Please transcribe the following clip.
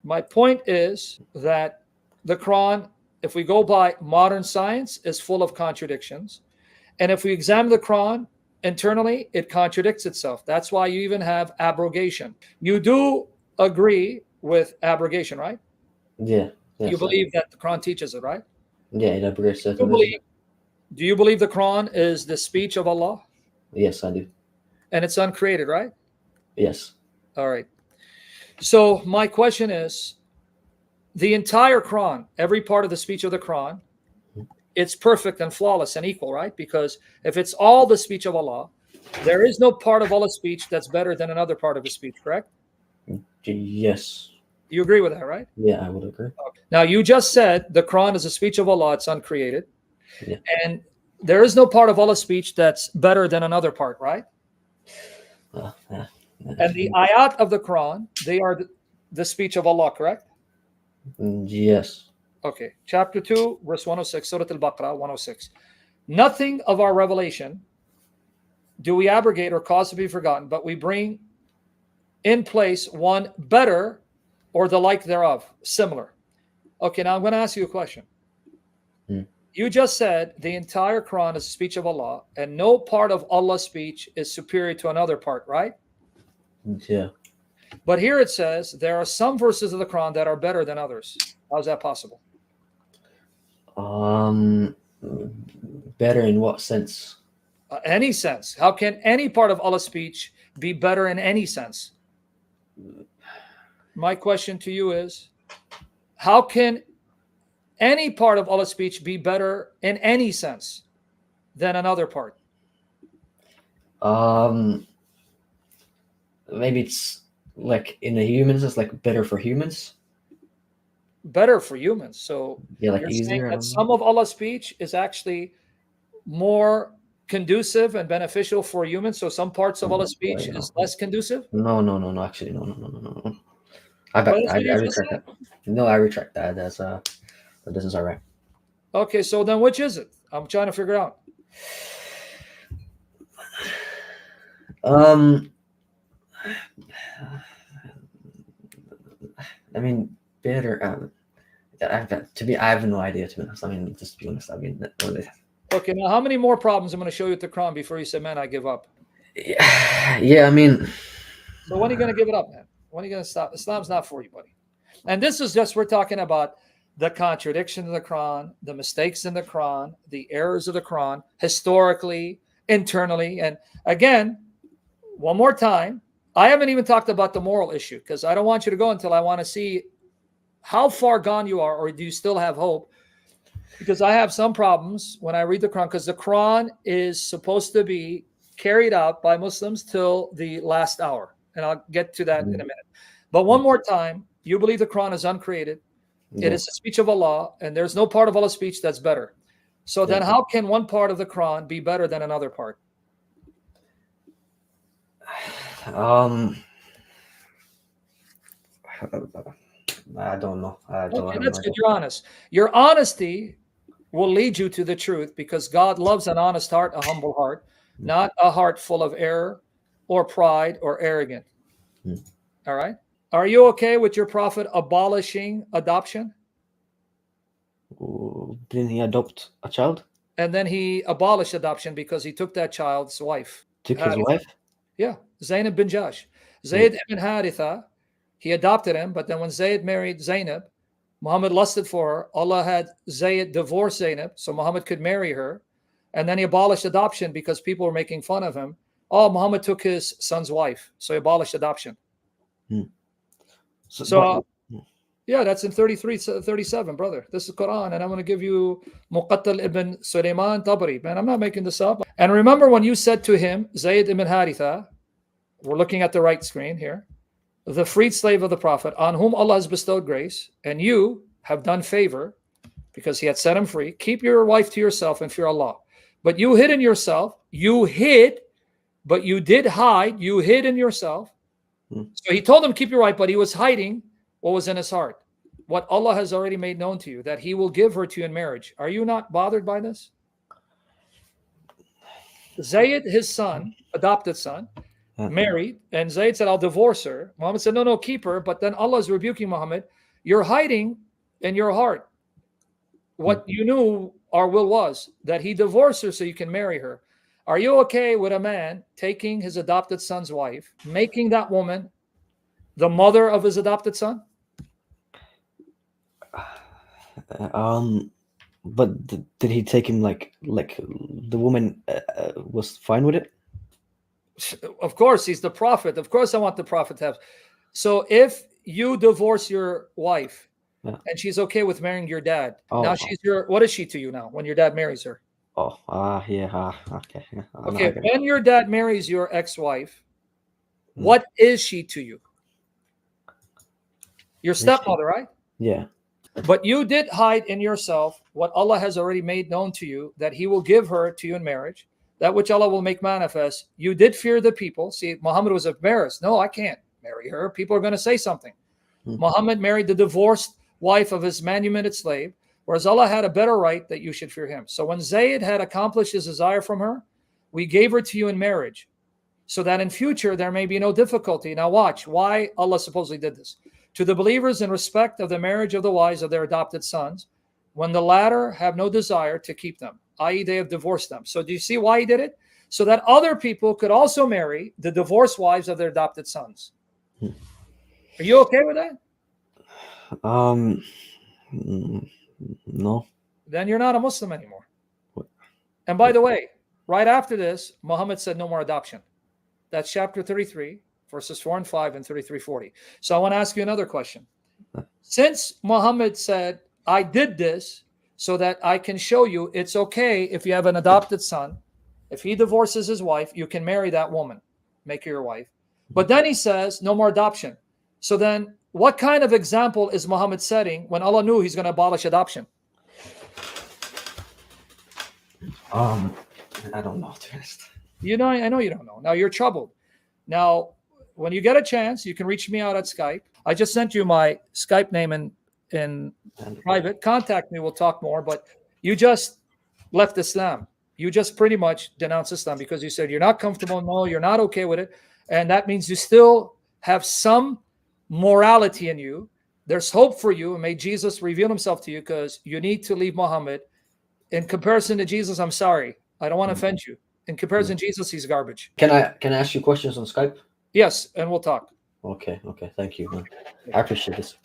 My point is that the Quran, if we go by modern science, is full of contradictions. And if we examine the Quran internally, it contradicts itself. That's why you even have abrogation. You do agree with abrogation, right? Yeah. You believe that the Quran teaches it, right? Yeah, it abrogates certain Do you believe the Quran is the speech of Allah? Yes, I do. And it's uncreated, right? Yes. All right. So my question is, the entire Quran, every part of the speech of the Quran, it's perfect and flawless and equal, right? Because if it's all the speech of Allah, there is no part of Allah's speech that's better than another part of his speech, correct? Yes. You agree with that, right? Yeah, I would agree. Okay. Now, you just said the Quran is a speech of Allah, it's uncreated. Yeah. And there is no part of Allah's speech that's better than another part, right? Yeah. And the ayat of the Quran, they are the speech of Allah, correct? Yes. Okay. Chapter 2, verse 106, Surah Al-Baqarah, 106. Nothing of our revelation do we abrogate or cause to be forgotten, but we bring in place one better or the like thereof, similar. Okay, now I'm going to ask you a question. You just said the entire Quran is the speech of Allah, and no part of Allah's speech is superior to another part, right? Yeah. But here it says there are some verses of the Quran that are better than others. How is that possible? Better in what sense? Any sense. How can any part of Allah's speech be better in any sense? My question to you is, how can any part of Allah's speech be better in any sense than another part? Maybe it's like in the humans, it's like better for humans. Better for humans. So yeah, like you're easier. saying that some of Allah's speech is actually more conducive and beneficial for humans. So some parts of Allah's speech is less conducive? No. Actually, no. I retract that. No, I retract that. This is all right. Okay, so then which is it? I'm trying to figure out. I mean, better. I have no idea, to be honest. I mean, just to be honest, Okay, now how many more problems I'm going to show you with the Quran before you say, man, I give up? Yeah, I mean. So when are you going to give it up, man? When are you going to stop? Islam's not for you, buddy. And this is just, we're talking about the contradiction of the Quran, the mistakes in the Quran, the errors of the Quran, historically, internally. And again, one more time, I haven't even talked about the moral issue, because I don't want you to go until I want to see how far gone you are, or do you still have hope? Because I have some problems when I read the Quran, because the Quran is supposed to be carried out by Muslims till the last hour. And I'll get to that in a minute. But one more time, you believe the Quran is uncreated. Yeah. It is the speech of Allah, and there's no part of Allah's speech that's better. So then how can one part of the Quran be better than another part? I don't know. Okay, that's good. You're honest. Your honesty will lead you to the truth, because God loves an honest heart, a humble heart, not a heart full of error or pride or arrogant. All right. Are you okay with your prophet abolishing adoption? Didn't he adopt a child? And then he abolished adoption because he took that child's wife. Took his wife? Yeah. Zainab bin Jash. Zayd ibn Haritha, he adopted him, but then when Zayd married Zainab, Muhammad lusted for her. Allah had Zayd divorce Zainab so Muhammad could marry her. And then he abolished adoption because people were making fun of him. Oh, Muhammad took his son's wife, so he abolished adoption. Yeah, that's in 33, 37, brother. This is Quran, and I'm going to give you Muqattal ibn Sulaiman Tabari. Man, I'm not making this up. And remember when you said to him, Zayd ibn Haritha, we're looking at the right screen here, the freed slave of the Prophet, on whom Allah has bestowed grace, and you have done favor because he had set him free. Keep your wife to yourself and fear Allah. But you hid in yourself. You hid, but you did hide. You hid in yourself. So he told him, keep your wife, but he was hiding what was in his heart. What Allah has already made known to you, that he will give her to you in marriage. Are you not bothered by this? Zayd, his son, adopted son, married, and Zayd said, I'll divorce her. Muhammad said, no, keep her. But then Allah is rebuking Muhammad. You're hiding in your heart what you knew our will was, that he divorced her so you can marry her. Are you okay with a man taking his adopted son's wife, making that woman the mother of his adopted son? But did he take him like the woman was fine with it? Of course, he's the prophet. Of course, I want the prophet to have. So if you divorce your wife and she's okay with marrying your dad, now she's what is she to you now when your dad marries her? Okay. Yeah, okay, when your dad marries your ex-wife, what is she to you? Your stepmother, right? Yeah. But you did hide in yourself what Allah has already made known to you, that he will give her to you in marriage, that which Allah will make manifest. You did fear the people. See, Muhammad was embarrassed. No, I can't marry her. People are going to say something. Muhammad married the divorced wife of his manumitted slave, whereas Allah had a better right that you should fear him. So when Zayd had accomplished his desire from her, we gave her to you in marriage, so that in future there may be no difficulty. Now watch why Allah supposedly did this. To the believers in respect of the marriage of the wives of their adopted sons, when the latter have no desire to keep them, i.e. they have divorced them. So do you see why he did it? So that other people could also marry the divorced wives of their adopted sons. Are you okay with that? No. Then you're not a Muslim anymore. And by the way, right after this, Muhammad said no more adoption. That's chapter 33, verses 4 and 5 and 33-40. So I want to ask you another question. Since Muhammad said, I did this so that I can show you it's okay if you have an adopted son, if he divorces his wife, you can marry that woman, make her your wife. But then he says, no more adoption. So then what kind of example is Muhammad setting when Allah knew he's going to abolish adoption? I don't know, to be honest. You know, I know you don't know. Now you're troubled. Now, when you get a chance, you can reach me out at Skype. I just sent you my Skype name in private. Contact me. We'll talk more. But you just left Islam. You just pretty much denounced Islam because you said you're not comfortable. No, you're not okay with it. And that means you still have some morality in you. There's hope for you. And may Jesus reveal himself to you, because you need to leave Muhammad. In comparison to Jesus, I'm sorry. I don't want to offend you. In comparison to Jesus, he's garbage. Can I ask you questions on Skype? Yes, and we'll talk. Okay. Thank you, man. I appreciate this.